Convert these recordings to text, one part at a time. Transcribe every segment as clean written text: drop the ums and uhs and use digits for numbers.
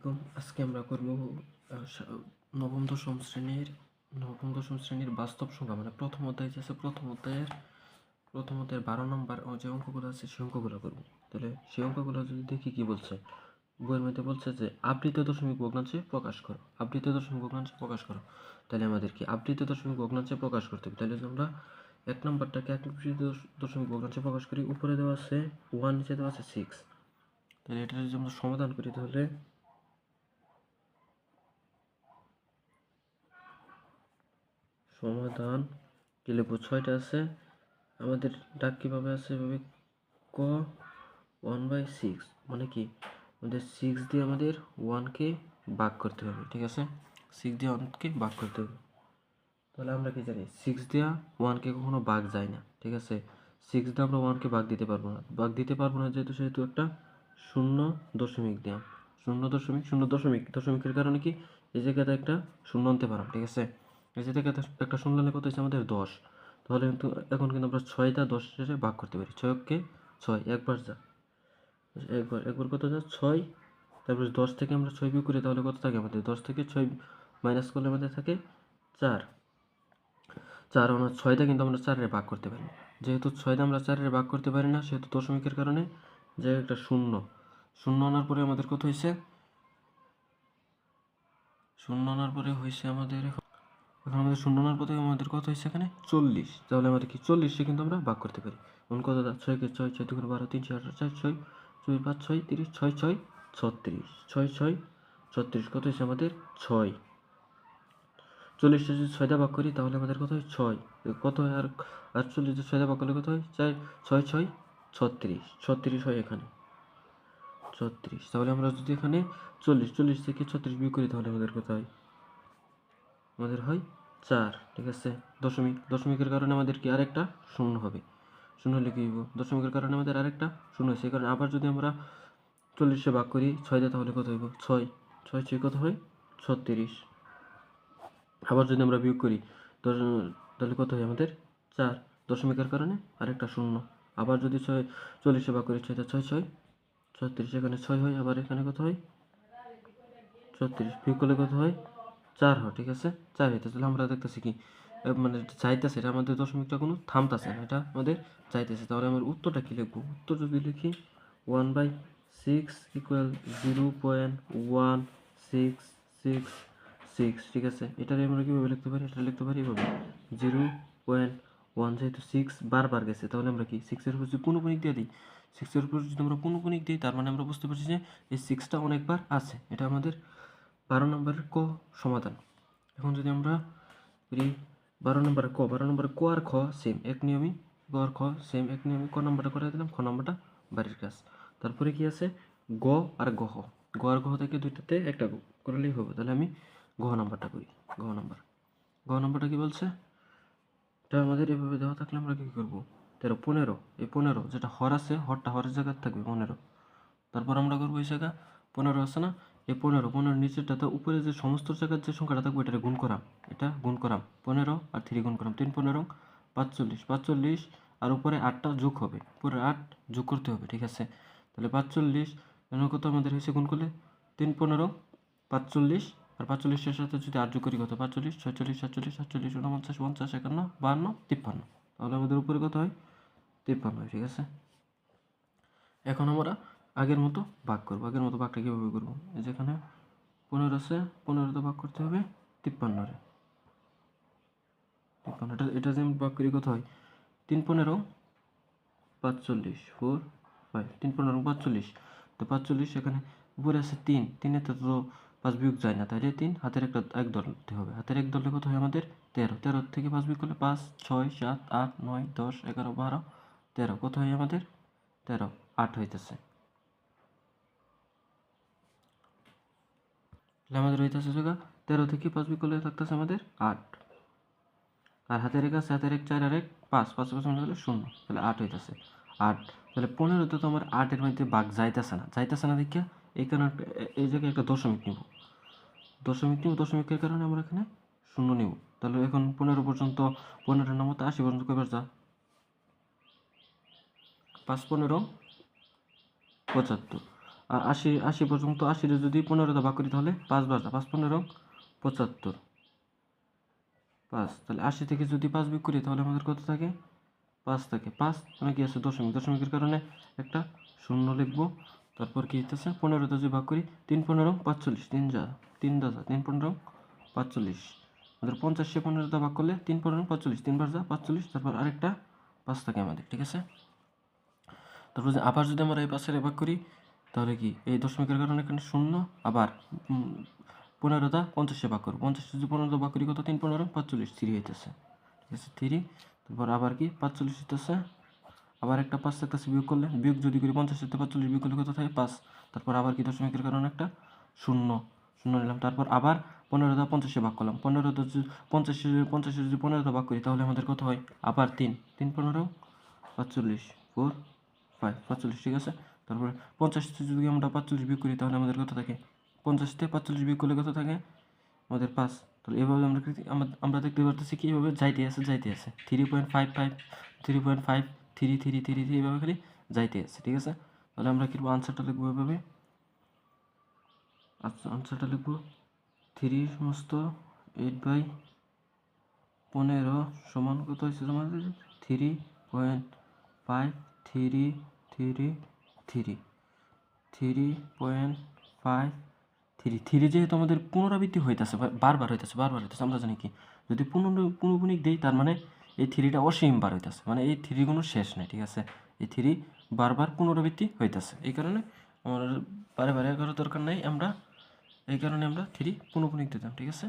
আলাইকুম। আজকে আমরা করব নবম দশম শ্রেণীর বাস্তব সংখ্যা, মানে প্রথম অধ্যায় আছে, প্রথম অধ্যায়ের 12 নম্বর যে অঙ্কগুলো আছে সেই অঙ্কগুলো করব। তাহলে সেই অঙ্কগুলো যদি দেখি কি বলছে, বইয়ের মধ্যে বলছে যে আবৃত দশমিক ভগ্নাংশে প্রকাশ করো, আবৃত দশমিক ভগ্নাংশে প্রকাশ করো। তাহলে আমাদের কি আবৃত দশমিক ভগ্নাংশে প্রকাশ করতে হবে। তাহলে আমরা এক নম্বরটাকে আবৃত দশমিক ভগ্নাংশে প্রকাশ করি। উপরে দেওয়া আছে 1, নিচে দেওয়া আছে 6। তাহলে এটা যদি আমরা সমাধান করি তাহলে সমাধান কি লিখব, 6টা আছে, আমাদের ডাক কীভাবে আছে, এভাবে ক 1/6, মানে কি আমাদের 6 দিয়ে আমাদের 1কে ভাগ করতে হবে। ঠিক আছে, 6 দিয়ে 1কে ভাগ করতে হবে। তাহলে আমরা কি জানি 6 দিয়ে 1কে কখনো ভাগ যায় না। ঠিক আছে, 6 দিয়ে আমরা 1কে ভাগ দিতে পারবো না, সেহেতু একটা শূন্য দশমিক দিলাম। দশমিকের কারণে কি এই জায়গাতে একটা শূন্য আনতে পারলাম। ঠিক আছে, এই জায়গাতে একটা শূন্য আনলে কত হচ্ছে আমাদের 10। তাহলে কিন্তু এখন কিন্তু আমরা 6টা 10-এ ভাগ করতে পারি। 6কে 6 একবার যা, একবার কত যা 6। তারপরে 10 থেকে আমরা 6 বিয়োগ করি, তাহলে কত থাকে আমাদের, 10 থেকে 6 মাইনাস করলে আমাদের থাকে 4। 6টা কিন্তু আমরা 4-এ ভাগ করতে পারি না। যেহেতু 6টা আমরা 4-এ ভাগ করতে পারি না, সেহেতু দশমিকের কারণে যে একটা শূন্য আনার পরে আমাদের কত হয়েছে, আমাদের কত হয়েছে এখানে 40। তাহলে আমাদের কি 40-এ কিন্তু আমরা ভাগ করতে পারি। এখন কত, 6কে 6, 6 2 12, 3 4 4 6 2 5 6 30, 6 6 36, 6 6 36, কত হয়েছে আমাদের 6। 40-টা যদি 6টা ভাগ করি তাহলে আমাদের কত হয় 6, কত হয় আর 40 যদি 6টা ভাগ করলে কত হয় 4, 6 6 36, 36 হয় এখানে 36। তাহলে আমরা যদি এখানে 40 থেকে 36 বিয়োগ করি তাহলে আমাদের কত হয়, আমাদের হয় 4। ঠিক আছে, দশমিকের কারণে আমাদের কি আরেকটা শূন্য হবে। শূন্য হলে কি হইব, দশমিকের কারণে আমাদের আরেকটা শূন্য হয়েছে। এই কারণে আবার যদি আমরা 40-এ ভাগ করি 6 দিয়ে তাহলে কত হইব 6, 6 6 কত হয় 36। আবার যদি আমরা বিয়োগ করি তাহলে কত হয় আমাদের 4, দশমিকের কারণে আরেকটা শূন্য। আবার যদি 40-এ ভাগ করি 6 দিয়ে 6 6 36, এখানে 6 হয়, আবার এখানে কত হয় 36, বিয়োগ করলে কত হয় 4 হয়। ঠিক আছে, 4 হইতেছে। তাহলে আমরা দেখতেছি কি মানে চাইতেছে, এটা আমাদের দশমিকটা কোনো থামতেছে না, এটা আমাদের চাইতেছে। তাহলে আমার উত্তরটা কি লিখবো, উত্তর যদি লিখি 1/6 = 0.1666। ঠিক আছে, এটারে আমরা কীভাবে লিখতে পারি, এটা লিখতে পারি এভাবে 0.1, যেহেতু 6 বারবার গেছে তাহলে আমরা কি 6-এর উপর যদি পূর্ণগুণিক দিয়ে দিই, 6-এর উপর যদি আমরা পূর্ণগুণিক দিই তার মানে আমরা বুঝতে পারছি যে এই 6টা অনেকবার আছে। এটা আমাদের 12 নম্বরের ক সমাধান। এখন যদি আমরা করি 12 নম্বরের ক আর খ সেম এক নিয়মই, ক আর খ সেম এক নিয়মই। ক নম্বরটা করে দিলাম, খ নম্বরটা বাড়ির কাজ। তারপরে কি আছে গ আর গহ, গ আর গহ থেকে দুইটাতে একটা করলেই হবে। তাহলে আমি গহ নাম্বারটা করি। গহ নাম্বারটা কি বলছে, এটা আমাদের এভাবে দেওয়া থাকলে আমরা কি করবো 13 15, এই 15 যেটা হর আছে, হরটা হরের জায়গায় থাকবে 15। তারপর আমরা করবো এই জায়গা 15 আছে না, এই 15 নিচেরটাতে উপরে যে সমস্ত জায়গার যে সংখ্যাটা থাকবে এটা গুণ করাম, 15 আর 3 গুণ করাম, 3 15 45, আর উপরে 8টা যোগ হবে, উপরে 8 যোগ করতে হবে। ঠিক আছে, তাহলে 45 কত আমাদের হয়েছে গুণ করলে 3 15 45, আর 45-এর সাথে যদি 8 যোগ করি কত 45 46 47 47 49 50 51 52 53, তাহলে আমাদের উপরে কত হয় 53 হয়। ঠিক আছে, এখন আমরা আগের মতো ভাগ করবো। আগের মতো ভাগটা কীভাবে করবো, এই যেখানে 15 আছে, 15তে ভাগ করতে হবে 53-রে। এটা যে আমি ভাগ করি কত হয় 3 15 45 4 5, 3 15 45, তো 45 এখানে উপরে আছে 3, 3-এতে তো 5 বিয়োগ যায় না, তাহলে 3 হাতের একটা এক ধরতে হবে। হাতের এক ধরলে কত হয় আমাদের 13, 13 থেকে 5 বিয়োগ করলে 5 6 7 8 9 10 11 12 13, কত হয় আমাদের 13, 8 হইতেছে। তাহলে আমাদের হইতেছে জায়গা 13 থেকে 5 বিয়োগ করলে থাকতেছে আমাদের 8, আর হাতের এক আছে, হাতের এক 4 আর এক 5, 5 5 মিলে গেলে 0, তাহলে 8 হইতেছে 8। তাহলে 15-তে তো আমার 8-এর মধ্যে ভাগ যাইতেছে না দেখিয়া এই কারণে এই জায়গায় একটা দশমিক নিব, দশমিকের কারণে আমরা এখানে 0 নিব। তাহলে এখন 15 পর্যন্ত, 15 নম্বর 80 পর্যন্ত কয়বার যা 5 15 75, আর 80 পর্যন্ত 80 যদি 15 দ্বারা ভাগ করি তাহলে 5 বার 5 15 75 5, তাহলে 80 থেকে যদি 5 বিয়োগ করি তাহলে আমাদের কত থাকে? 5 থাকে। 5 মানে কি আছে দশমিক, দশমিকের কারণে একটা শূন্য লিখবো। তারপর কি হইতেছে 15 যদি ভাগ করি 3 15 45, 3 15 45, আমাদের 50 15 দ্বারা ভাগ করলে 3 15 45, 3 বার 45, তারপর আরেকটা 5 থাকে আমাদের, ঠিক আছে। তারপর আবার যদি আমরা এই পাশের ভাগ করি তাহলে কি এই দশমিকের কারণে এখানে শূন্য, আবার 15 দা 50 ভাগ করবো, 50 যদি 15 ভাগ করি কত? 3 15 45, 3 হইতেছে, ঠিক আছে 3। তারপর আবার কি 45 হইতেছে, আবার একটা 5 থাকতেছে বিয়োগ করলে, বিয়োগ যদি করি 50 থেকে 45 বিয়োগ করলে কত থাকে? 5। তারপর আবার কি দশমিকের কারণে একটা শূন্য নিলাম। তারপর আবার 15 দা 50 ভাগ করলাম, 15 দা 50 যদি 15 দা ভাগ করি তাহলে আমাদের কত হয়? আবার 3 3 15 45, 4 5 45, ঠিক আছে। তারপরে 50 যদি আমরা 45 বিয়োগ করি তাহলে আমাদের কত থাকে? 50 থেকে 45 বিয়োগ করলে কত থাকে? আমাদের 5। তাহলে এভাবে আমরা দেখতে পারতেছি কি এভাবে যাইতে আছে 3.55 3.5 3 3 3 3 এভাবে খালি যাইতে আছে, ঠিক আছে। তাহলে আমরা কিরকম আনসারটা লিখবো এভাবে? আচ্ছা, আনসারটা লিখবো 3 সমস্ত 8/15 সমান কত হয়েছে আমাদের? 3.5333 যেহেতু আমাদের পুনরাবৃত্তি হইতেছে, বারবার হইতেছে আমরা জানি কি যদি পুনঃপুনিক দেই তার মানে এই 3টা অসীম বার হইতেছে, মানে এই 3 কোনো শেষ নাই, ঠিক আছে। এই 3 বারবার পুনরাবৃত্তি হইতেছে, এই কারণে আমার বারে বারে করার দরকার নাই, এই কারণে আমরা 3 পুনঃপুনিক দিতাম, ঠিক আছে।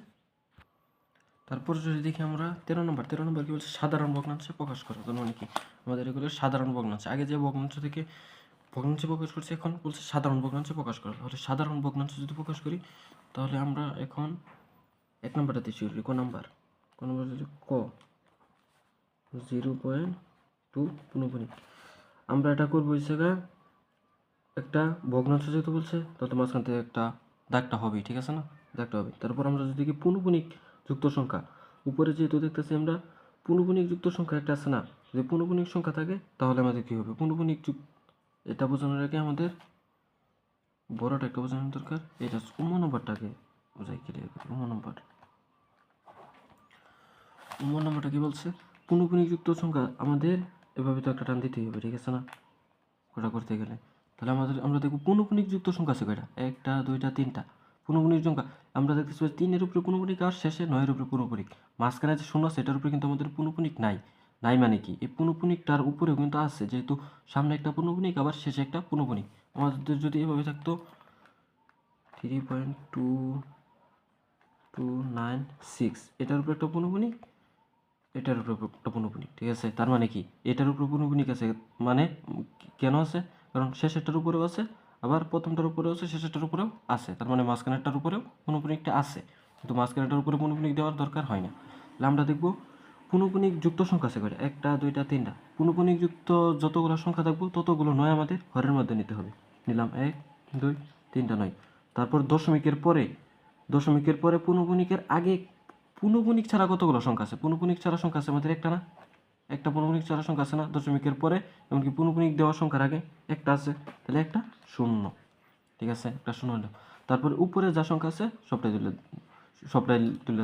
তারপর যদি দেখি আমরা 13 নম্বর কি বলছে? সাধারণ ভগ্নাংশে প্রকাশ করো। তার মানে কি আমাদের এগুলো সাধারণ ভগ্নাংশ, আগে যে ভগ্নাংশ থেকে ভগ্নাংশে প্রকাশ করছি এখন বলছে সাধারণ ভগ্নাংশে প্রকাশ করো। তাহলে সাধারণ ভগ্নাংশ যদি প্রকাশ করি তাহলে আমরা এখন 1 নম্বরটাতে শুরু করি। ক নম্বর যদি ক 0.2 পুনঃপুনিক। আমরা এটা করবো হচ্ছে একটা ভগ্নাংশ যেহেতু বলছে তাহলে মাঝখান থেকে একটা দাগটা হবেই, ঠিক আছে না? দাগটা হবে। তারপর আমরা যদি কি পুনঃপুনিক যুক্ত সংখ্যা, উপরে যেহেতু দেখতেছি আমরা পুনঃপুনিক যুক্ত সংখ্যা একটা আছে না, যদি পুনঃপুনিক সংখ্যা থাকে তাহলে আমাদের কি হবে? পুনঃপুনিক এটা বোঝানোর আগে আমাদের বড়টা একটা বোঝানোর দরকার। এটা নম্বরটাকে বোঝাই ক্লিয়ার করি। নম্বরটা কি বলছে? পুনঃপুনিক যুক্ত সংখ্যা আমাদের এভাবে তো একটা টান দিতেই হবে, ঠিক আছে না? ওটা করতে গেলে তাহলে আমরা দেখবো পুনঃপুনিক যুক্ত সংখ্যা আছে কয়টা? 1টা 2টা 3টা পুনঃপুনিক সংখ্যা। আমরা দেখতেছি 3-এর উপরে পুনঃপুনিক আর শেষে 9-এর উপরে পুনঃপুনিক, মাঝখানে যে শূন্য সেটার উপরে কিন্তু আমাদের পুনঃপুনিক নাই। মানে কি এই পুনঃপুনিকটার উপরেও কিন্তু আছে, যেহেতু সামনে একটা পুনঃপুনিক আবার শেষে একটা পুনঃপুনিক। আমাদের যদি এভাবে থাকতো 3.2296, এটার উপরে একটা পুনঃপুনিক, এটার উপরে একটা পুনঃপুনিক, ঠিক আছে। তার মানে কি এটার উপরে পুনঃপুনিক আছে, মানে কেন আছে? কারণ শেষেরটার উপরেও আছে, আবার প্রথমটার উপরেও আছে, শেষেরটার উপরেও আছে, তার মানে মাঝখানেরটার উপরেও পুনঃপুনিকটা আছে, কিন্তু মাঝখানেরটার উপরে পুনঃপুনিক দেওয়ার দরকার হয় না। তাহলে আমরা দেখব পুনঃপুনিক যুক্ত সংখ্যা আছে কয়টা? 1টা 2টা 3টা। পুনঃপুনিক যুক্ত যতগুলো সংখ্যা থাকবো ততগুলো 9 আমাদের ঘরের মধ্যে নিতে হবে। নিলাম 1 2 3টা 9। তারপর দশমিকের পরে পুনঃপুনিকের আগে পুনঃপুনিক ছাড়া কতগুলো সংখ্যা আছে? পুনঃপুনিক ছাড়া সংখ্যা আছে আমাদের একটা না, একটা পুনঃপুনিক ছাড়া সংখ্যা আছে না দশমিকের পরে, এমনকি পুনঃপুনিক দেওয়া সংখ্যার আগে একটা আছে, তাহলে একটা শূন্য, ঠিক আছে, একটা শূন্য হলো। তারপর উপরে যা সংখ্যা আছে সবটাই তুলতে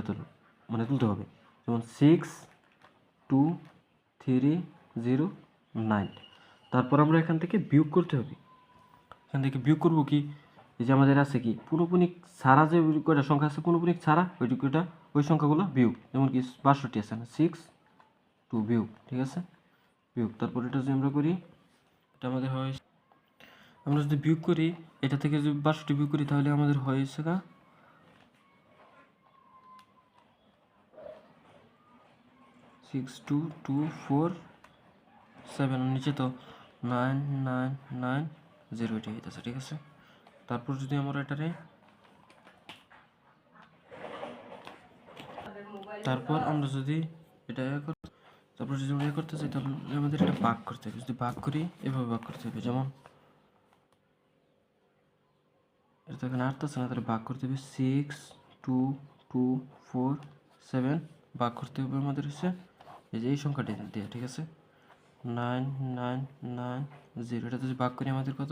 হবে, যেমন 62309। তারপর আমরা এখান থেকে বিয়োগ করতে হবে। এখান থেকে বিয়োগ করবো কি? এই যে আমাদের আছে কি পুনঃপুনিক ছাড়া যে কয়টা সংখ্যা আছে, পুনঃপুনিক ছাড়া ওই সংখ্যাগুলো বিয়োগ, যেমন কি 62 আছে না, 6 2 বিয়োগ, ঠিক আছে, বিয়োগ। তারপর এটা যদি আমরা করি এটা আমাদের হয়, আমরা যদি বিয়োগ করি এটা থেকে যদি 62 বিয়োগ করি তাহলে আমাদের হয়েছে 62247, নিচে তো 9990 এটা হইতেছে, ঠিক আছে। তারপর যদি আমরা এটারে তারপর আমরা যদি এটা তারপর যদি আমরা করতে চাই তাহলে আমাদের এটা ভাগ করতে হবে। যদি ভাগ করি এভাবে ভাগ করতে হবে, যেমন এটা এখানে 8 আছে না, তাহলে ভাগ করতে হবে 62247 ভাগ করতে হবে আমাদের হচ্ছে এই যে এই সংখ্যাটি দিয়ে, ঠিক আছে, 9990। এটা যদি ভাগ করি আমাদের কত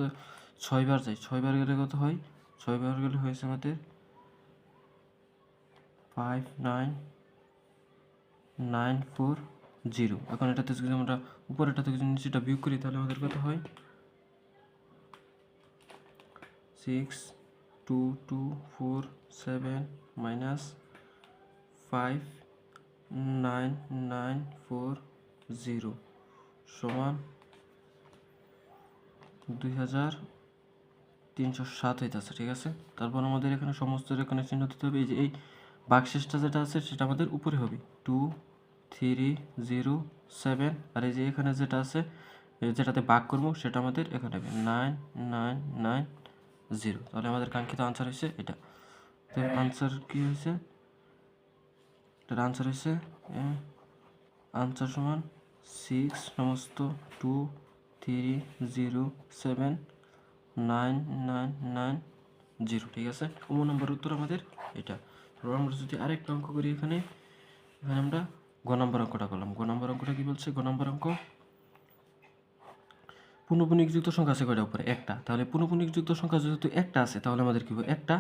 6 বার যাই, 6 বার গেলে কত হয়? 6 বার গেলে হয়েছে আমাদের 59940। এখন এটাতে যদি আমরা উপরেটাতে যদি নিচেটা বিয়োগ করি তাহলে আমাদের কত হয়? 6224 মাইনাস 59940 সমান 2307 হইতেছে, ঠিক আছে। তারপর আমাদের এখানে সমস্ত এখানে চিহ্ন দিতে হবে। এই যে এই বাক্সেসটা যেটা আছে সেটা আমাদের উপরে হবে 2307, আর এই যে এখানে যেটা আছে যেটাতে ভাগ করবো সেটা আমাদের এখানে হবে 9990। তাহলে আমাদের কাঙ্ক্ষিত আনসার হয়েছে এটা। তো আনসার কি হয়েছে? এটার আনসার হয়েছে আনসার সমান 6-2-3-0-7-99990, ঠিক আছে। কমন নাম্বার উত্তর আমাদের এটা। তারপর আমরা যদি আরেকটা অঙ্ক করি, এখানে আমরা গ নম্বর অঙ্কটা করলাম। গ নম্বর অঙ্কটা কি বলছে? গ নম্বর অঙ্ক, পূর্ণপূর্ণিক যুক্ত সংখ্যা আছে কয়টা? উপরে একটা। তাহলে পূর্ণপূর্ণিক যুক্ত সংখ্যা যেহেতু একটা আছে তাহলে আমাদের কি হবে? একটা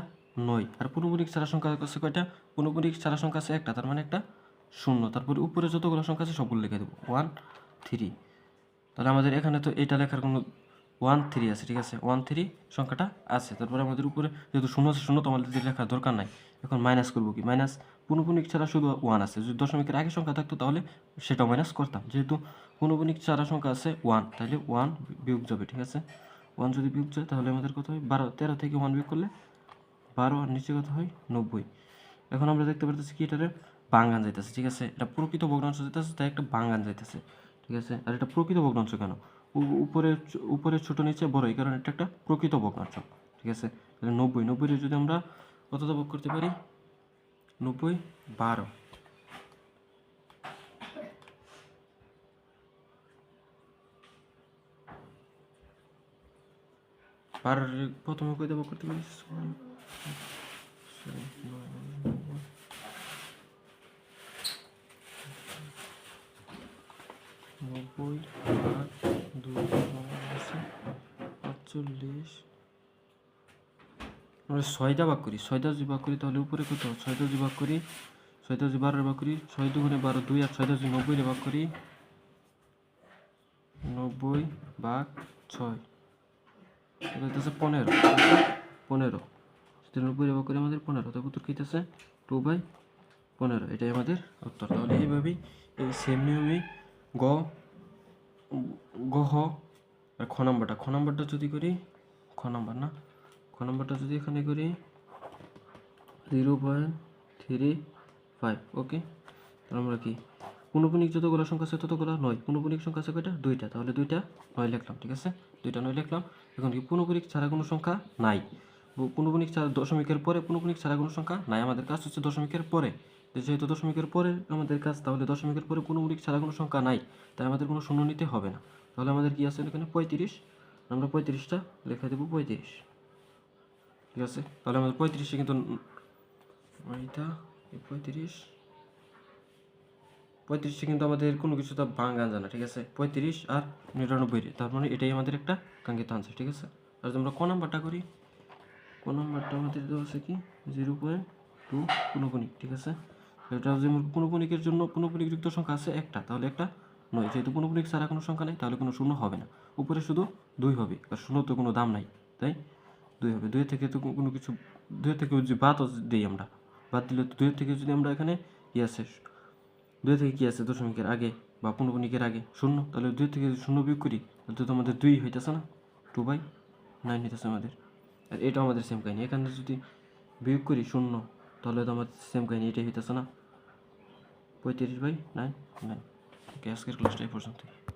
9। আর পূর্ণপূর্ণিক ছাড়া সংখ্যা আছে কয়টা? পূর্ণপূর্ণিক ছাড়া সংখ্যা আছে একটা, তার মানে একটা 0। তারপরে উপরে যতগুলো সংখ্যা আছে সবগুলো লিখে দেবো 1 3। তাহলে আমাদের এখানে তো এটা লেখার কোনো 1 3 আছে, ঠিক আছে। 1 3 সংখ্যাটা আছে। তারপরে আমাদের উপরে যেহেতু 0 আছে, 0 তো আমাদের লেখার দরকার নাই। এখন মাইনাস করবো কি? মাইনাস পূর্ণপূর্ণিক ছাড়া শুধু 1 আছে। যদি দশমিকের আগে সংখ্যা থাকতো তাহলে সেটাও মাইনাস করতাম। যেহেতু পূর্ণপূর্ণিক ছাড়া সংখ্যা আছে 1, তাহলে 1 বিয়োগ যাবে, ঠিক আছে। 1 যদি বিয়োগ যায় তাহলে আমাদের কত হয়? 12। 13 থেকে 1 বিয়োগ করলে 12, আর নিচে কত হয়? 90। এখন আমরা দেখতে পারতেছি কি এটারে বাঙ্গান যাইতেছে, ঠিক আছে। এটা প্রকৃত ভগ্নাংশ যাইতেছে, তাই একটা বাঙ্গান যাইতেছে, ঠিক আছে। আর এটা প্রকৃত ভগ্নাংশ কেন? উপরে ছোট নিচে বড়, এই কারণে এটা একটা প্রকৃত ভগ্নাংশ, ঠিক আছে। তাহলে 90 যদি আমরা কতটা ভাগ করতে পারি? 90 12। প্রথমে কয়টা ভাগ করতে পারি? 90 ভাগ 2 আছে 45। আমরা 6টা ভাগ করি, 6টা যদি ভাগ করি তাহলে উপরে কত? 6টা যদি ভাগ করি, 6টা যদি 12 ভাগ করি, 6 2 12 2, আর 6টা যদি 90 ভাগ করি, 90 ভাগ 6 এটা হচ্ছে 15। 15 90 ভাগ করে আমাদের 15, তবে উত্তর কী হইতেছে? 2/15, এটাই আমাদের উত্তর। তাহলে এইভাবেই এই সেম নিয়মেই গ হ আর খ নাম্বারটা যদি করি, খ নাম্বারটা যদি এখানে করি 0.35, ওকে। তাহলে আমরা কি পূর্ণপূর্ণিক যতগুলো সংখ্যা আছে ততগুলো 9। পূর্ণপূর্ণিক সংখ্যা আছে কয়টা? 2টা। তাহলে 2টা 9 লিখলাম, ঠিক আছে। 2টা 9 লিখলাম। এখন কি পূর্ণপূর্ণিক ছাড়া কোনো সংখ্যা নাই? পূর্ণপূর্ণিক ছাড়া দশমিকের পরে পূর্ণপূর্ণিক ছাড়া কোনো সংখ্যা নাই। আমাদের কাজ হচ্ছে দশমিকের পরে, যেহেতু দশমিকের পরে আমাদের কাজ, তাহলে দশমিকের পরে পূর্ণপূর্ণিক ছাড়া কোনো সংখ্যা নাই, তাই আমাদের কোনো শূন্য নিতে হবে না। তাহলে আমাদের কি আছে এখানে? 35। আমরা 35টা লিখে দেবো 35, ঠিক আছে। তাহলে আমাদের 35-এ কিন্তু এইটা 35-এ কিন্তু আমাদের কোনো কিছু তো ভাঙা যায় না, ঠিক আছে। 35 আর 99, তার মানে এটাই আমাদের একটা কাঙ্ক্ষিত আনসার, ঠিক আছে। আর যদি আমরা ক নাম্বারটা করি, ক নাম্বারটা আমাদের দেওয়া আছে কি 0.2 পূর্ণপূর্ণিক, ঠিক আছে। এটা যেমন পূর্ণপূর্ণিকের জন্য পূর্ণপূর্ণিক যুক্ত সংখ্যা আছে একটা, তাহলে একটা 9। যেহেতু পূর্ণপূর্ণিক ছাড়া কোনো সংখ্যা নেই তাহলে কোনো শূন্য হবে না। উপরে শুধু 2 হবে, আর শূন্য তো কোনো দাম নাই, তাই 2 হবে। 2 থেকে তো কোনো কিছু, 2 থেকে যদি বাদও দিই আমরা, বাদ দিলে তো 2 থেকে যদি আমরা এখানে কি আছে, 2 থেকে কি আছে দশমিকের আগে বা পূর্ণপূর্ণিকের আগে? শূন্য। তাহলে 2 থেকে যদি শূন্য বিয়োগ করি তাহলে তো আমাদের 2 হইতেছে না, 2/9 হইতেছে আমাদের। আর এটাও আমাদের সেম কাহিনী, এখানে যদি বিয়োগ করি শূন্য তাহলে তো আমাদের সেম কাহিনী, এটাই হইতেছে না 35/9। ওকে, আজকের ক্লাসটা এই পর্যন্তই।